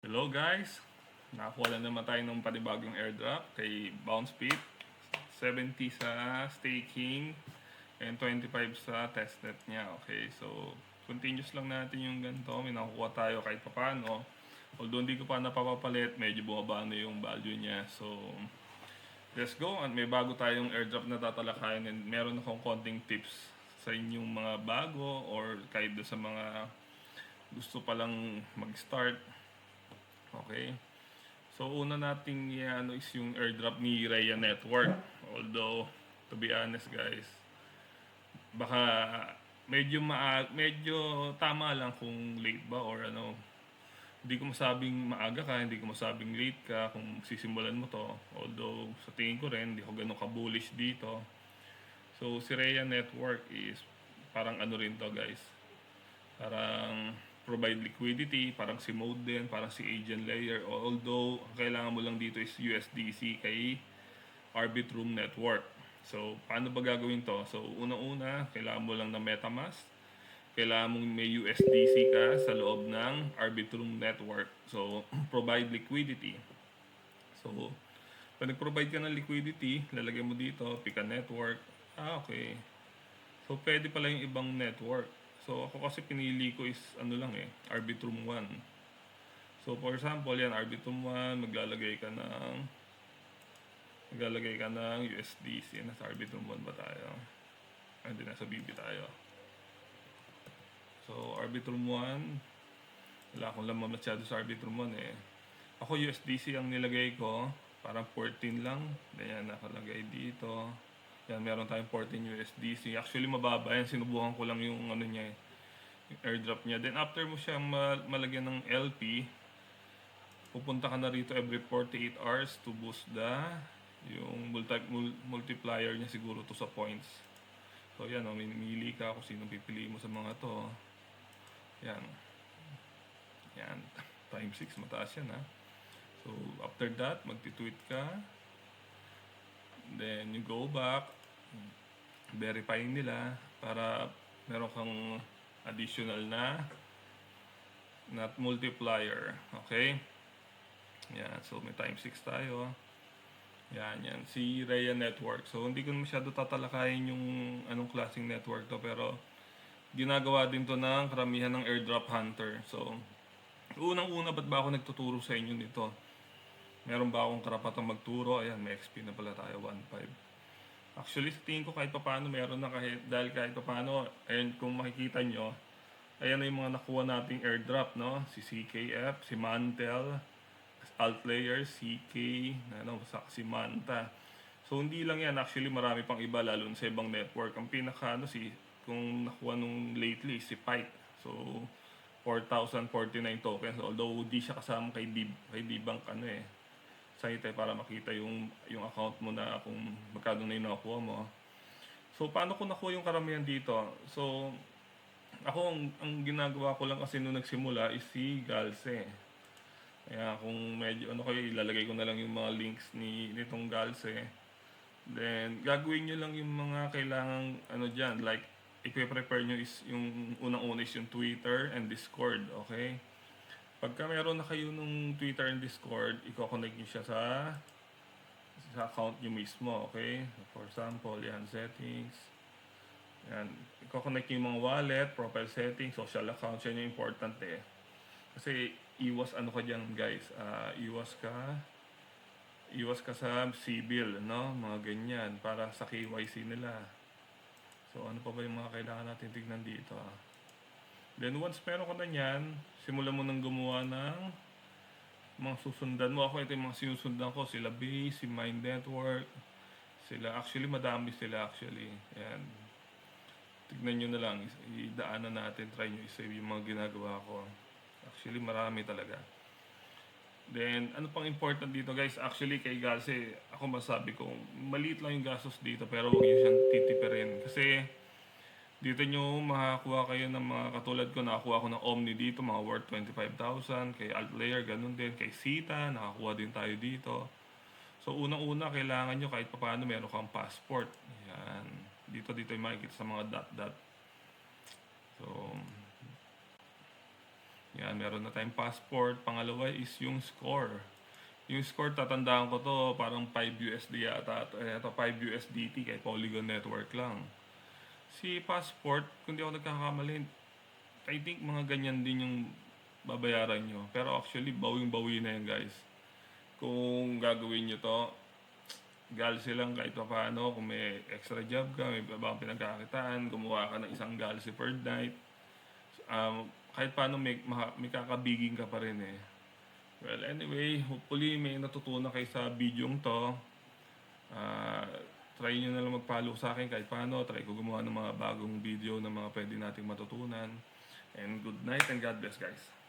Hello guys! Nakakuha na naman tayo ng panibagong airdrop kay BounceBeat. 70 sa staking and 25 sa testnet niya. Okay, so continuous lang natin yung ganito. May nakukuha tayo kahit papano. Although hindi ko pa napapapalit, medyo bumaba na yung value niya. So let's go. At may bago tayong airdrop na tatalakayin and meron akong konting tips sa inyong mga bago or kahit sa mga gusto palang mag-start. Okay. So una nating ano is yung airdrop ni Raya Network. Although to be honest guys, baka medyo tama lang kung late ba or ano. Hindi ko masabing maaga ka, hindi ko masabing late ka kung sisimulan mo to. Although sa tingin ko rin, hindi ko ganun ka-bullish dito. So si Raya Network is parang ano rin to guys. Parang provide liquidity, parang si Mode din, parang si Agent Layer. Although, ang kailangan mo lang dito is USDC kay Arbitrum Network. So, paano ba gagawin to? So, una-una, kailangan mo lang ng MetaMask. Kailangan mong may USDC ka sa loob ng Arbitrum Network. So, provide liquidity. So, pag nag-provide ka ng liquidity, lalagay mo dito, pick a network. Okay. So, pwede pala yung ibang network. So, ako kasi pinili ko is ano lang Arbitrum 1. So, for example, yan, Arbitrum 1, maglalagay ka ng USDC. Nasa Arbitrum 1 ba tayo? Hindi, nasa BB tayo. So, Arbitrum 1, wala akong laman masyado sa Arbitrum 1 eh. Ako USDC ang nilagay ko, parang 14 lang. Ganyan, nakalagay dito. Yan, meron tayong 14 USDC. Actually, mababa yan. Sinubukan ko lang yung ano niya yung airdrop niya. Then, after mo siyang malagyan ng LP, pupunta ka na rito every 48 hours to boost yung multiplier niya siguro to sa points. So, yan, mamili ka kung sino pipili mo sa mga to. Yan. Yan. Times 6, mataas yan, ha. So, after that, magti-tweet ka. Then, you go back, verify nila para meron kang additional na multiplier. Okay? Yan. So, may times 6 tayo. Yan. Si Raya Network. So, hindi ko masyado tatalakayin yung anong klaseng network to. Pero, ginagawa din to ng karamihan ng airdrop hunter. So, unang-una, ba't ba ako nagtuturo sa inyo nito? Meron ba akong karapatang magturo? Ayan, may XP na pala tayo, 1.5. Actually, sa tingin ko kahit paano meron na dahil kahit paano, and kung makikita nyo, ayan na yung mga nakuha nating airdrop, no? Si CKF, si Mantel, Altlayer, CK, si Manta. So, hindi lang yan. Actually, marami pang iba, lalo sa ibang network. Ang pinaka, kung nakuha nung lately, si Pyke. So, 4,049 tokens. Although, di siya kasama kay D-Bank, site para makita yung account mo na kung magkano na yung nakuha mo. So, paano ko nakuha yung karamihan dito? So, ako, ang ginagawa ko lang kasi nung nagsimula is si Galse. Kaya kung medyo kayo, ilalagay ko na lang yung mga links nitong Galse. Then, gagawin nyo lang yung mga kailangang dyan. Like, i-prepare nyo is yung unang-una is yung Twitter and Discord. Okay? Pagka meron na kayo nung Twitter and Discord, i-connect nyo siya sa account nyo mismo, okay? For example, yan, settings. Yan, i-connect nyo yung mga wallet, profile settings, social accounts, yan yung important eh. Kasi iwas ka dyan guys, iwas ka sa CBIL, no? Mga ganyan, para sa KYC nila. So ano pa ba yung mga kailangan natin tignan dito? Then once meron ka na yan, simulan mo nang gumawa ng mga susundan mo. Ako, ito yung mga sinusundan ko. Sila Base, si Mind Network. Actually, madami sila actually. Ayan. Tignan nyo na lang. Idaanan natin. Try nyo i-save yung mga ginagawa ko. Actually, marami talaga. Then, ano pang important dito guys? Actually, kay Galse, ako masabi ko, maliit lang yung gastos dito pero huwag nyo siyang titipirin. Kasi, dito nyo makakuha kayo ng mga katulad ko, nakakuha ko ng Omni dito, mga worth 25,000. Kay Altlayer, ganun din. Kay Sita, nakakuha din tayo dito. So, unang-una, kailangan nyo kahit paano meron kang passport. Yan. Dito yung makikita sa mga dot-dot. So, Yan, meron na tayong passport. Pangalawa is yung score. Yung score, tatandaan ko to, parang 5 USD yata. Ito, 5 USDT kay Polygon Network lang. Si passport, kung di ako nagkakamali, I think mga ganyan din yung babayaran nyo. Pero actually, bawing-bawi na yan, guys. Kung gagawin nyo to, Galsi lang kahit pa paano, kung may extra job ka, may ibang pinagkakitaan, gumawa ka ng isang Galsi per night, kahit paano may kakabiging ka pa rin eh. Well, anyway, hopefully may natutunan kayo sa video to. Ah, try nyo na lang mag-follow sa akin kahit paano. Try ko gumawa ng mga bagong video na mga pwede nating matutunan. And good night and God bless, guys.